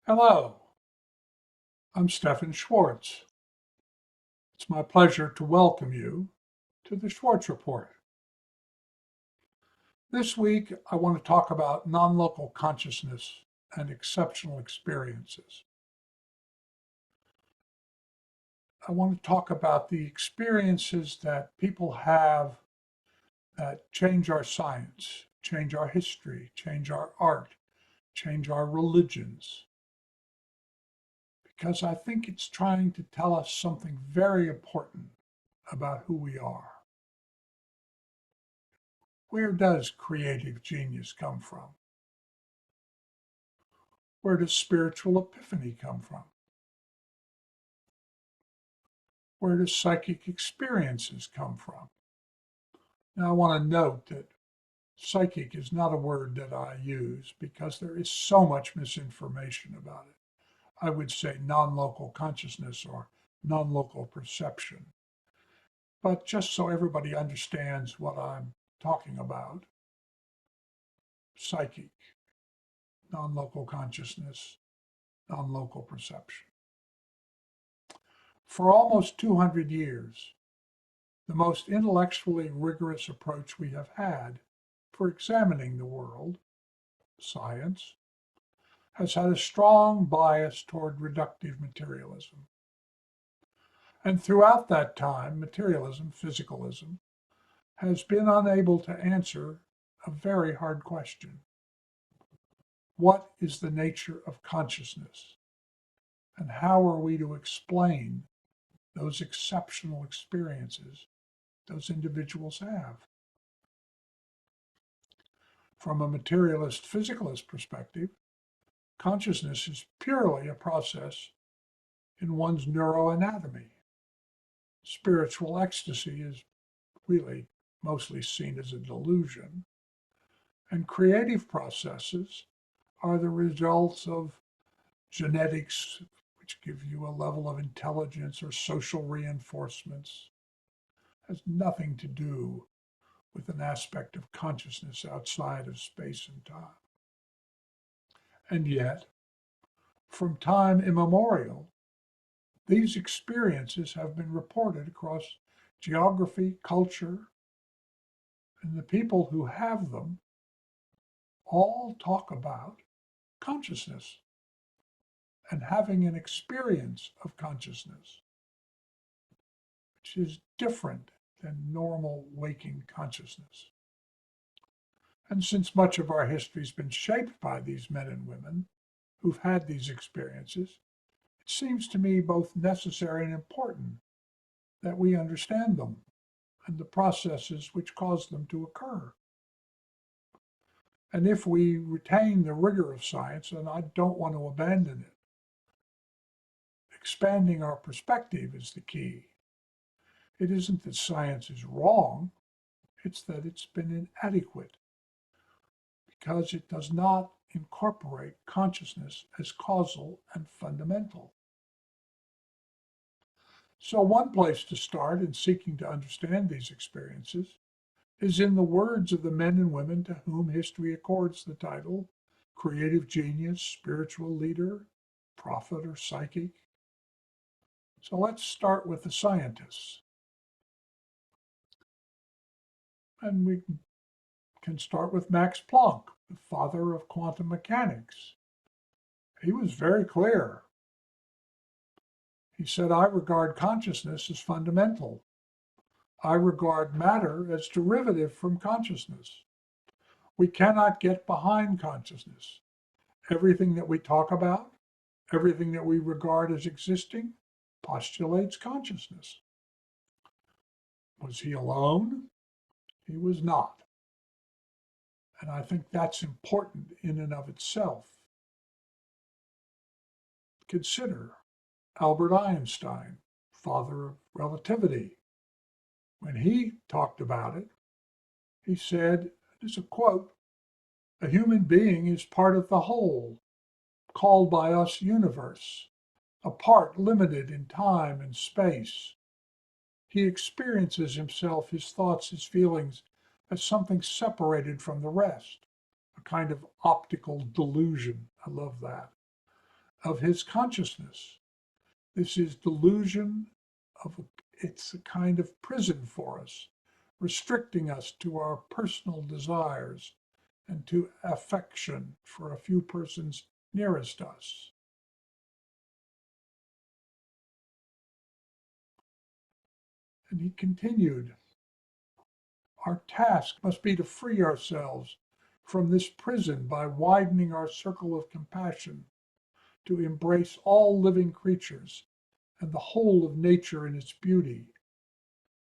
Hello, I'm Stephan Schwartz. It's my pleasure to welcome you to the Schwartz Report. This week, I want to talk about non-local consciousness and exceptional experiences. I want to talk about the experiences that people have that change our science, change our history, change our art, change our religions, because I think it's trying to tell us something very important about who we are. Where does creative genius come from? Where does spiritual epiphany come from? Where does psychic experiences come from? Now, I want to note that psychic is not a word that I use because there is so much misinformation about it. I would say non-local consciousness or non-local perception. But just so everybody understands what I'm talking about, psychic, non-local consciousness, non-local perception. For almost 200 years, the most intellectually rigorous approach we have had for examining the world, science, has had a strong bias toward reductive materialism. And throughout that time, materialism, physicalism, has been unable to answer a very hard question. What is the nature of consciousness? And how are we to explain those exceptional experiences those individuals have? From a materialist physicalist perspective, consciousness is purely a process in one's neuroanatomy. Spiritual ecstasy is really mostly seen as a delusion, and creative processes are the results of genetics, which give you a level of intelligence or social reinforcements. It has nothing to do with an aspect of consciousness outside of space and time. And yet, from time immemorial, these experiences have been reported across geography, culture, and the people who have them all talk about consciousness and having an experience of consciousness, which is different than normal waking consciousness. And since much of our history has been shaped by these men and women who've had these experiences, it seems to me both necessary and important that we understand them and the processes which cause them to occur. And if we retain the rigor of science, and I don't want to abandon it, expanding our perspective is the key. It isn't that science is wrong, it's that it's been inadequate because it does not incorporate consciousness as causal and fundamental. So one place to start in seeking to understand these experiences is in the words of the men and women to whom history accords the title creative genius, spiritual leader, prophet, or psychic. So let's start with the scientists. And we can start with Max Planck, the father of quantum mechanics. He was very clear. He said, I regard consciousness as fundamental. I regard matter as derivative from consciousness. We cannot get behind consciousness. Everything that we talk about, everything that we regard as existing, postulates consciousness. Was he alone? He was not. And I think that's important in and of itself. Consider Albert Einstein, father of relativity. When he talked about it, he said, this is a quote, a human being is part of the whole, called by us universe, a part limited in time and space. He experiences himself, his thoughts, his feelings, as something separated from the rest, a kind of optical delusion. I love that. of his consciousness. This is delusion it's a kind of prison for us, restricting us to our personal desires and to affection for a few persons nearest us. And he continued, our task must be to free ourselves from this prison by widening our circle of compassion, to embrace all living creatures and the whole of nature in its beauty.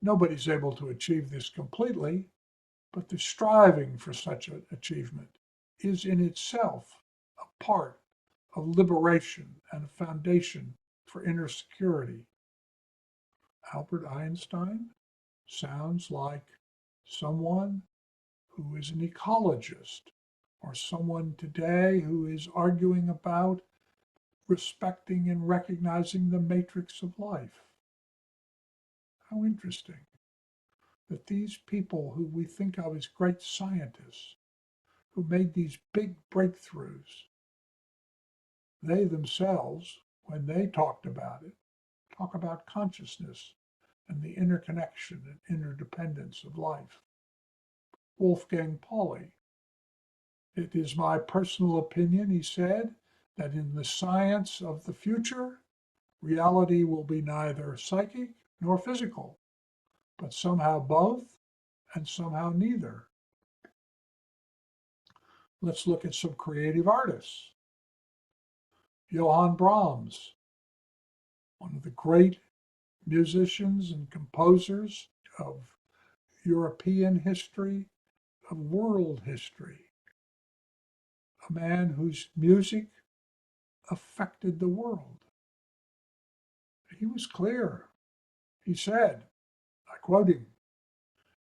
Nobody's able to achieve this completely, but the striving for such an achievement is in itself a part of liberation and a foundation for inner security. Albert Einstein sounds like someone who is an ecologist, or someone today who is arguing about respecting and recognizing the matrix of life. How interesting that these people who we think of as great scientists, who made these big breakthroughs, they themselves, when they talked about it, talk about consciousness and the interconnection and interdependence of life. Wolfgang Pauli, it is my personal opinion, he said, that in the science of the future, reality will be neither psychic nor physical, but somehow both and somehow neither. Let's look at some creative artists. Johann Brahms, one of the great musicians and composers of European history, of world history, a man whose music affected the world. He was clear. He said, I quote him,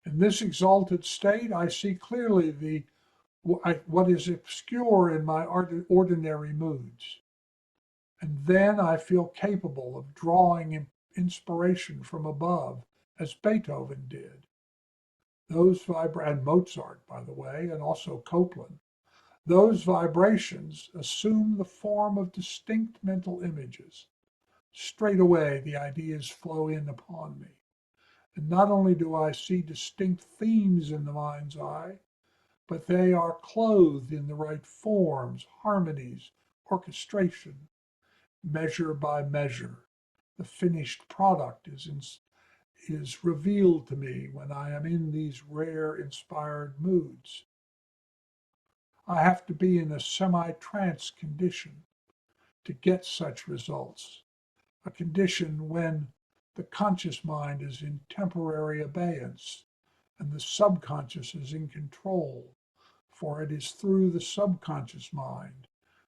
in this exalted state, I see clearly what is obscure in my ordinary moods. And then I feel capable of drawing inspiration from above, as Beethoven did. And Mozart, by the way, and also Copland. Those vibrations assume the form of distinct mental images. Straight away, the ideas flow in upon me. And not only do I see distinct themes in the mind's eye, but they are clothed in the right forms, harmonies, orchestration. Measure by measure, the finished product is revealed to me when I am in these rare inspired moods. I have to be in a semi-trance condition to get such results, a condition when the conscious mind is in temporary abeyance and the subconscious is in control, for it is through the subconscious mind,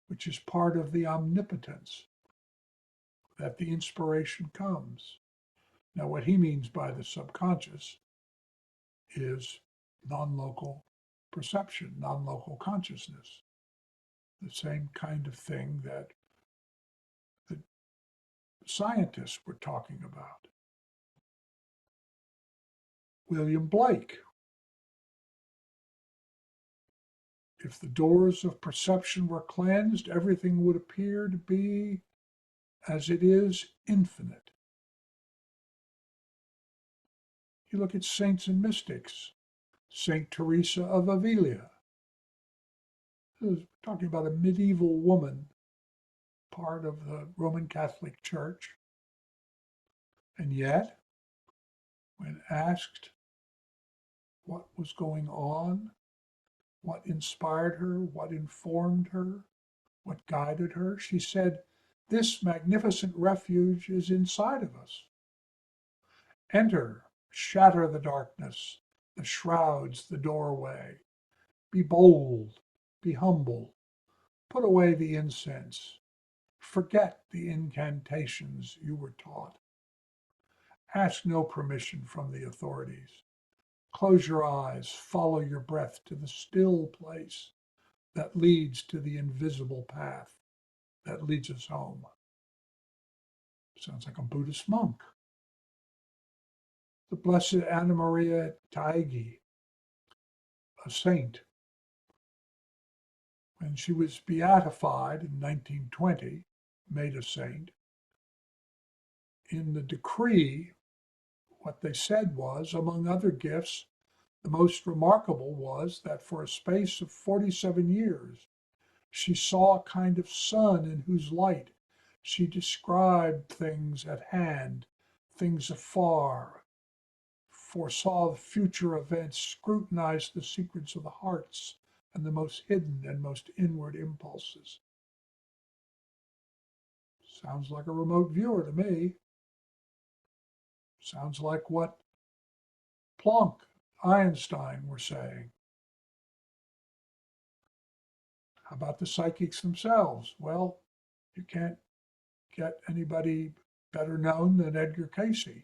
which is part of the omnipotence, that the inspiration comes. Now, what he means by the subconscious is non-local perception, non-local consciousness, the same kind of thing that the scientists were talking about. William Blake, if the doors of perception were cleansed, everything would appear to be as it is, infinite. You look at saints and mystics. Saint Teresa of Avila. We're talking about a medieval woman, part of the Roman Catholic Church. And yet, when asked what was going on, what inspired her, what informed her, what guided her, she said, this magnificent refuge is inside of us. Enter, shatter the darkness, the shrouds, the doorway. Be bold, be humble, put away the incense, forget the incantations you were taught. Ask no permission from the authorities. Close your eyes, follow your breath to the still place that leads to the invisible path that leads us home. Sounds like a Buddhist monk. The Blessed Anna Maria Taigi, a saint, when she was beatified in 1920, made a saint. In the decree, what they said was, among other gifts, the most remarkable was that for a space of 47 years, she saw a kind of sun in whose light she described things at hand, things afar, foresaw the future events, scrutinized the secrets of the hearts and the most hidden and most inward impulses. Sounds like a remote viewer to me. Sounds like what Planck, Einstein were saying. How about the psychics themselves? Well, you can't get anybody better known than Edgar Cayce.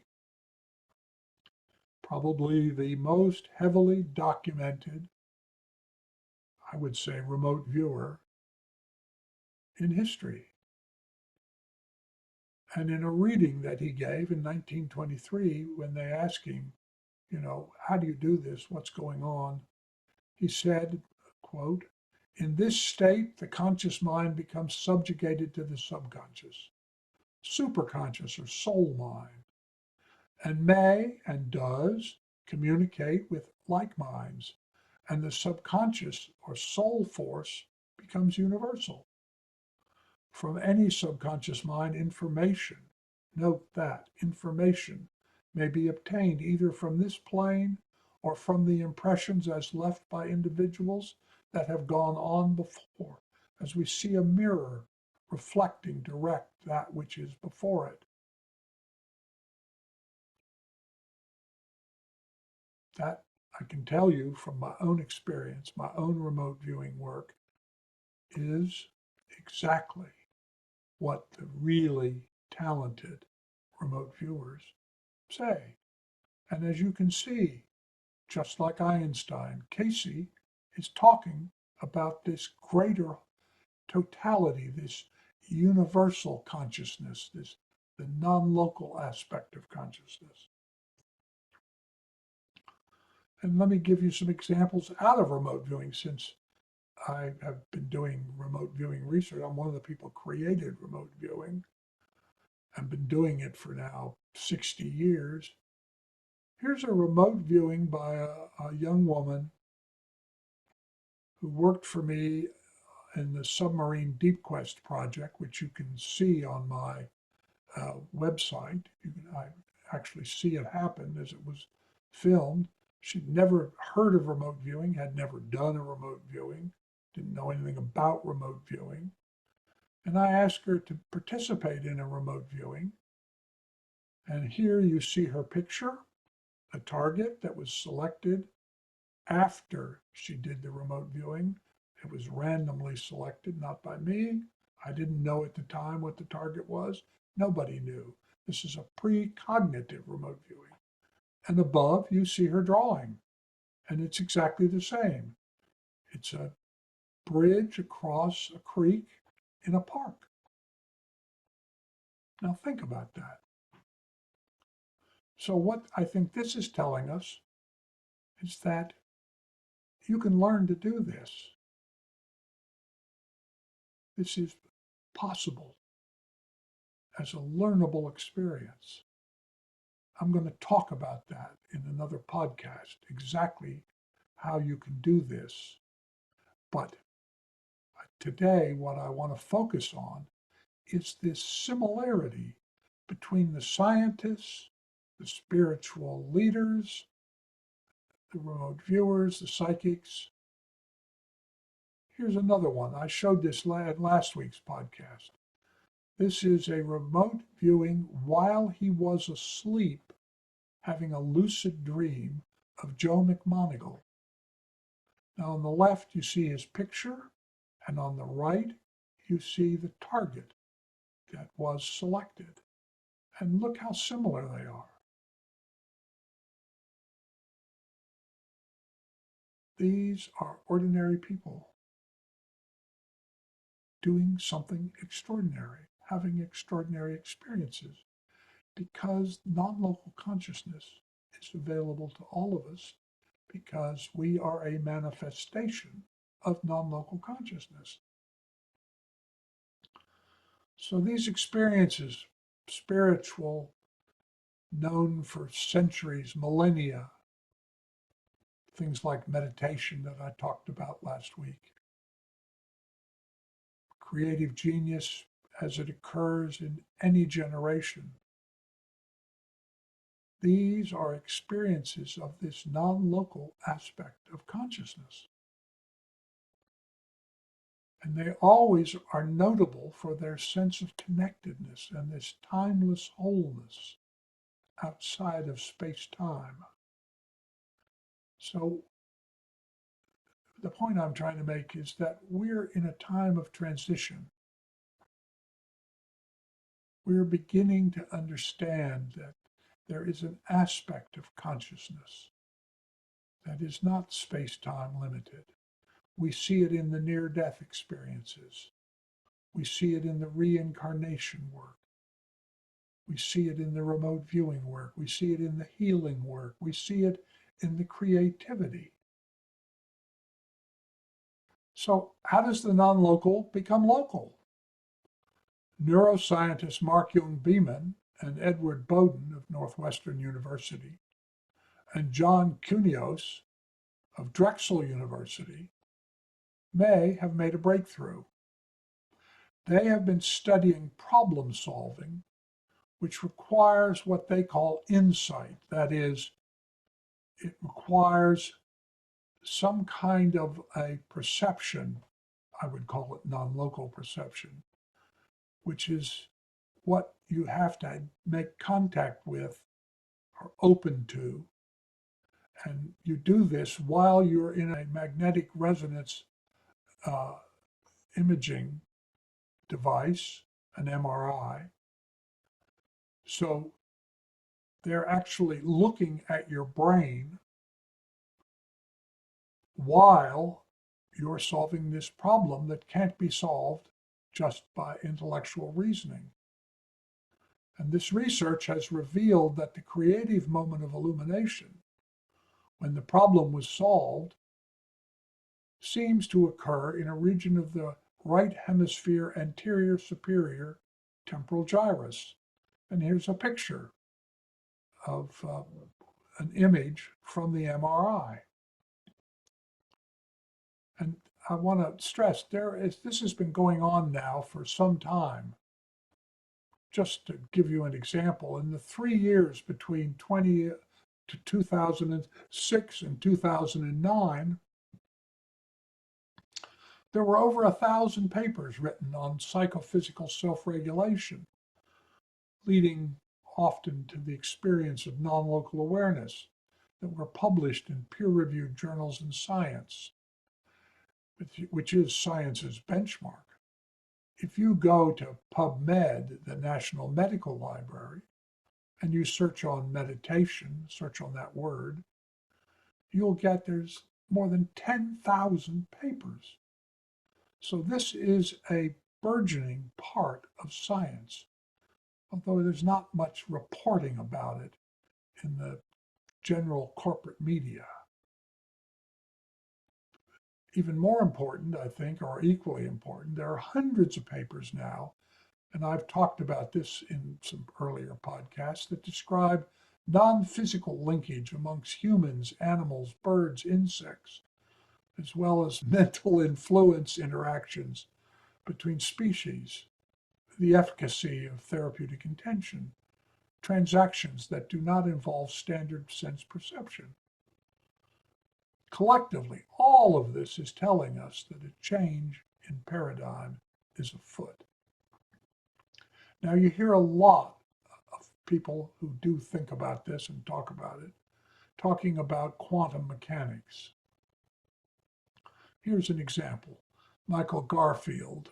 Probably the most heavily documented, I would say, remote viewer in history. And in a reading that he gave in 1923, when they asked him, how do you do this? What's going on? He said, quote, "In this state, the conscious mind becomes subjugated to the subconscious, superconscious or soul mind, and may and does communicate with like minds, and the subconscious or soul force becomes universal. From any subconscious mind, information, note that, information may be obtained either from this plane or from the impressions as left by individuals that have gone on before, as we see a mirror reflecting direct that which is before it." That, I can tell you from my own experience, my own remote viewing work, is exactly what the really talented remote viewers say. And as you can see, just like Einstein, Cayce is talking about this greater totality, this universal consciousness, the non-local aspect of consciousness. And let me give you some examples out of remote viewing, since I have been doing remote viewing research. I'm one of the people who created remote viewing. I've been doing it for now 60 years. Here's a remote viewing by a young woman who worked for me in the Submarine Deep Quest project, which you can see on my website. I actually see it happen as it was filmed. She'd never heard of remote viewing, had never done a remote viewing, didn't know anything about remote viewing. And I asked her to participate in a remote viewing. And here you see her picture, a target that was selected after she did the remote viewing. It was randomly selected, not by me. I didn't know at the time what the target was. Nobody knew. This is a precognitive remote viewing. And above, you see her drawing. And it's exactly the same. It's a bridge across a creek in a park. Now think about that. So what I think this is telling us is that you can learn to do this. This is possible as a learnable experience. I'm going to talk about that in another podcast, exactly how you can do this. But today, what I want to focus on is this similarity between the scientists, the spiritual leaders, the remote viewers, the psychics. Here's another one. I showed this last week's podcast. This is a remote viewing while he was asleep, having a lucid dream of Joe McMoneagle. Now on the left, you see his picture, and on the right, you see the target that was selected. And look how similar they are. These are ordinary people doing something extraordinary, having extraordinary experiences, because non-local consciousness is available to all of us, because we are a manifestation of non-local consciousness. So these experiences, spiritual, known for centuries, millennia, things like meditation that I talked about last week, creative genius as it occurs in any generation. These are experiences of this non-local aspect of consciousness. And they always are notable for their sense of connectedness and this timeless wholeness outside of space-time. So the point I'm trying to make is that we're in a time of transition. We're beginning to understand that there is an aspect of consciousness that is not space-time limited. We see it in the near-death experiences. We see it in the reincarnation work. We see it in the remote viewing work. We see it in the healing work. We see it in the creativity. So how does the non-local become local? Neuroscientists Mark Jung Beeman and Edward Bowden of Northwestern University and John Cunios of Drexel University may have made a breakthrough. They have been studying problem solving, which requires what they call insight. That is, it requires some kind of a perception, I would call it non-local perception, which is what you have to make contact with or open to. And you do this while you're in a magnetic resonance imaging device, an MRI. So they're actually looking at your brain while you're solving this problem that can't be solved just by intellectual reasoning. And this research has revealed that the creative moment of illumination, when the problem was solved, seems to occur in a region of the right hemisphere anterior superior temporal gyrus. And here's a picture of an image from the MRI. And I want to stress, this has been going on now for some time. Just to give you an example, in the 3 years between 2006 and 2009, there were over 1,000 papers written on psychophysical self-regulation, leading often to the experience of non-local awareness that were published in peer-reviewed journals in science, which is science's benchmark. If you go to PubMed, the National Medical Library, and you search on meditation, search on that word, you'll get there's more than 10,000 papers. So this is a burgeoning part of science, although there's not much reporting about it in the general corporate media. Even more important, I think, or equally important, there are hundreds of papers now, and I've talked about this in some earlier podcasts, that describe non-physical linkage amongst humans, animals, birds, insects, as well as mental influence interactions between species, the efficacy of therapeutic intention, transactions that do not involve standard sense perception. Collectively, all of this is telling us that a change in paradigm is afoot. Now, you hear a lot of people who do think about this and talk about it, talking about quantum mechanics. Here's an example. Michael Garfield,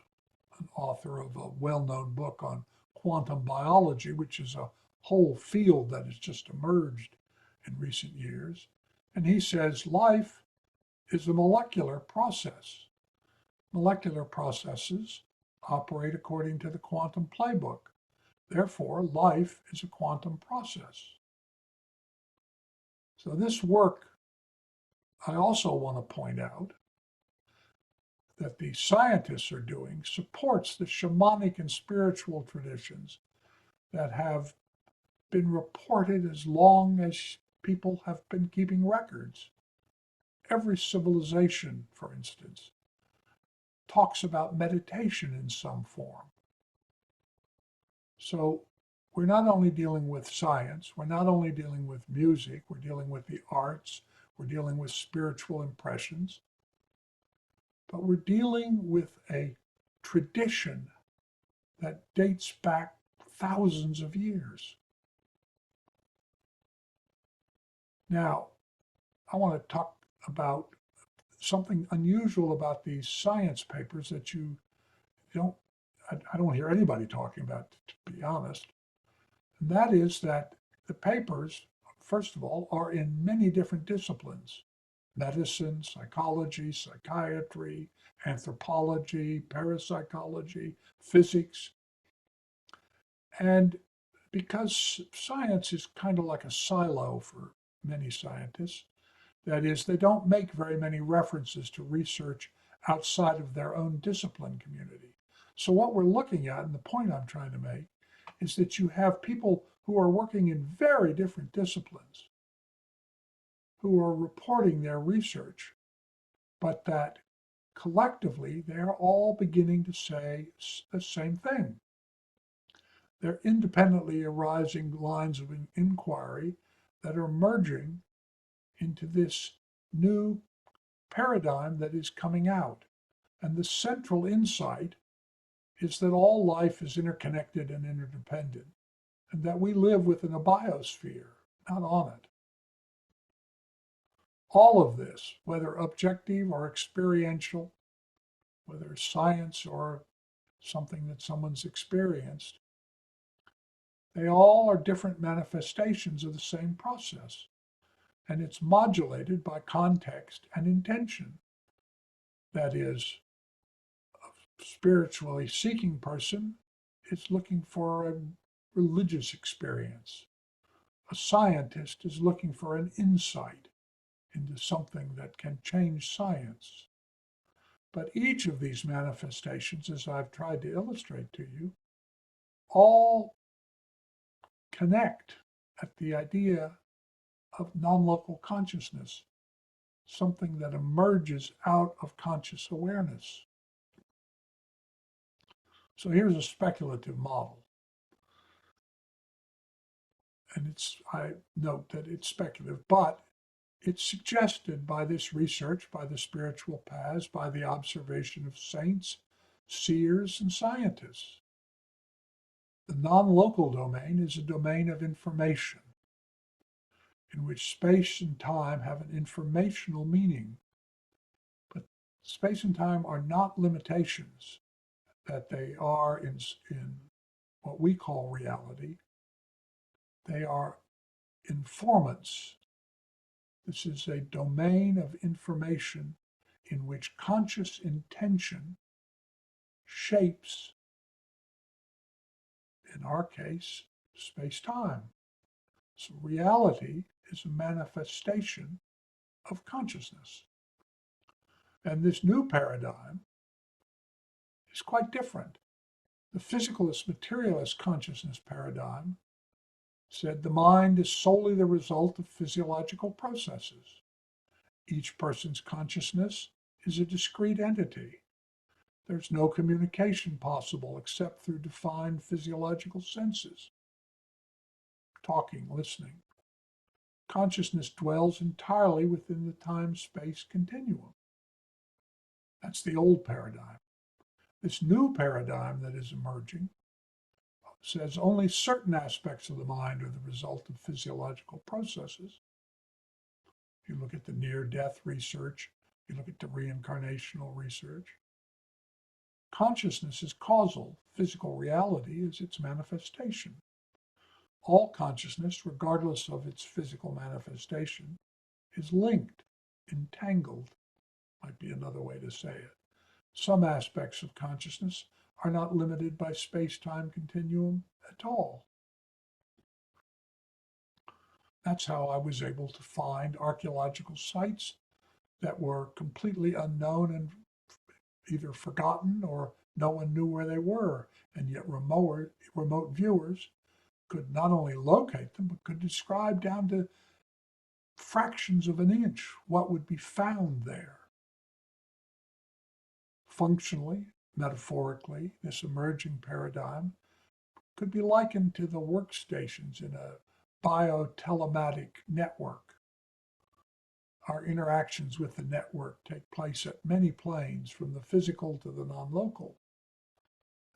an author of a well-known book on quantum biology, which is a whole field that has just emerged in recent years, and he says life is a molecular process. Molecular processes operate according to the quantum playbook. Therefore, life is a quantum process. So this work, I also want to point out that the scientists are doing supports the shamanic and spiritual traditions that have been reported as long as people have been keeping records. Every civilization, for instance, talks about meditation in some form. So we're not only dealing with science, we're not only dealing with music, we're dealing with the arts, we're dealing with spiritual impressions, but we're dealing with a tradition that dates back thousands of years. Now, I want to talk about something unusual about these science papers that you don't, I don't hear anybody talking about, to be honest. And that is that the papers, first of all, are in many different disciplines: medicine, psychology, psychiatry, anthropology, parapsychology, physics. And because science is kind of like a silo for many scientists, that is, they don't make very many references to research outside of their own discipline community. So what we're looking at, and the point I'm trying to make, is that you have people who are working in very different disciplines who are reporting their research, but that collectively they're all beginning to say the same thing. They're independently arising lines of inquiry that are merging into this new paradigm that is coming out. And the central insight is that all life is interconnected and interdependent, and that we live within a biosphere, not on it. All of this, whether objective or experiential, whether science or something that someone's experienced, they all are different manifestations of the same process. And it's modulated by context and intention. That is, a spiritually seeking person is looking for a religious experience. A scientist is looking for an insight into something that can change science. But each of these manifestations, as I've tried to illustrate to you, all connect at the idea of non-local consciousness, something that emerges out of conscious awareness. So here's a speculative model. And I note that it's speculative, but it's suggested by this research, by the spiritual paths, by the observation of saints, seers, and scientists. The non-local domain is a domain of information, in which space and time have an informational meaning. But space and time are not limitations, that they are in what we call reality. They are informants. This is a domain of information in which conscious intention shapes, in our case, space-time. So reality is a manifestation of consciousness. And this new paradigm is quite different. The physicalist, materialist consciousness paradigm said the mind is solely the result of physiological processes. Each person's consciousness is a discrete entity. There's no communication possible except through defined physiological senses. Talking, listening. Consciousness dwells entirely within the time-space continuum. That's the old paradigm. This new paradigm that is emerging says only certain aspects of the mind are the result of physiological processes. If you look at the near-death research, you look at the reincarnational research, consciousness is causal. Physical reality is its manifestation. All consciousness, regardless of its physical manifestation, is linked, entangled, might be another way to say it. Some aspects of consciousness are not limited by space-time continuum at all. That's how I was able to find archaeological sites that were completely unknown and either forgotten or no one knew where they were, and yet remote viewers could not only locate them, but could describe down to fractions of an inch what would be found there. Functionally, metaphorically, this emerging paradigm could be likened to the workstations in a biotelematic network. Our interactions with the network take place at many planes, from the physical to the non-local.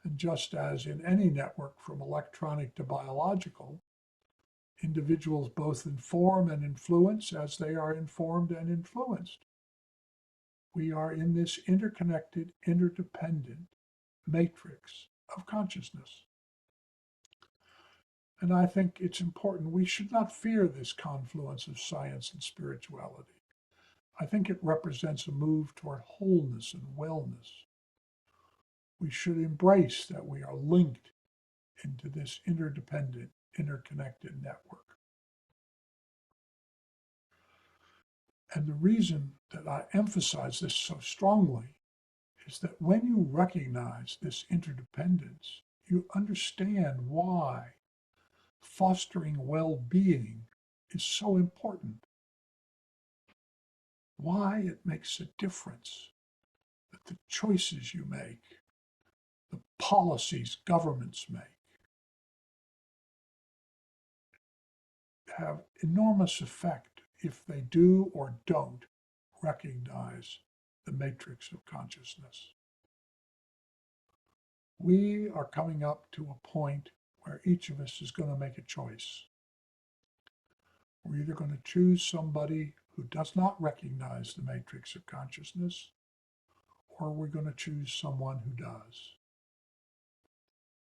And just as in any network, from electronic to biological, individuals both inform and influence as they are informed and influenced. We are in this interconnected, interdependent matrix of consciousness. And I think it's important, we should not fear this confluence of science and spirituality. I think it represents a move toward wholeness and wellness. We should embrace that we are linked into this interdependent, interconnected network. And the reason that I emphasize this so strongly is that when you recognize this interdependence, you understand why fostering well-being is so important, why it makes a difference, that the choices you make, the policies governments make, have enormous effect if they do or don't recognize the matrix of consciousness. We are coming up to a point where each of us is going to make a choice. We're either going to choose somebody who does not recognize the matrix of consciousness, or we're going to choose someone who does.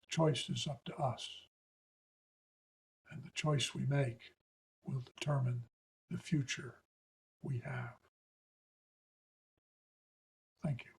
The choice is up to us, and the choice we make will determine the future we have. Thank you.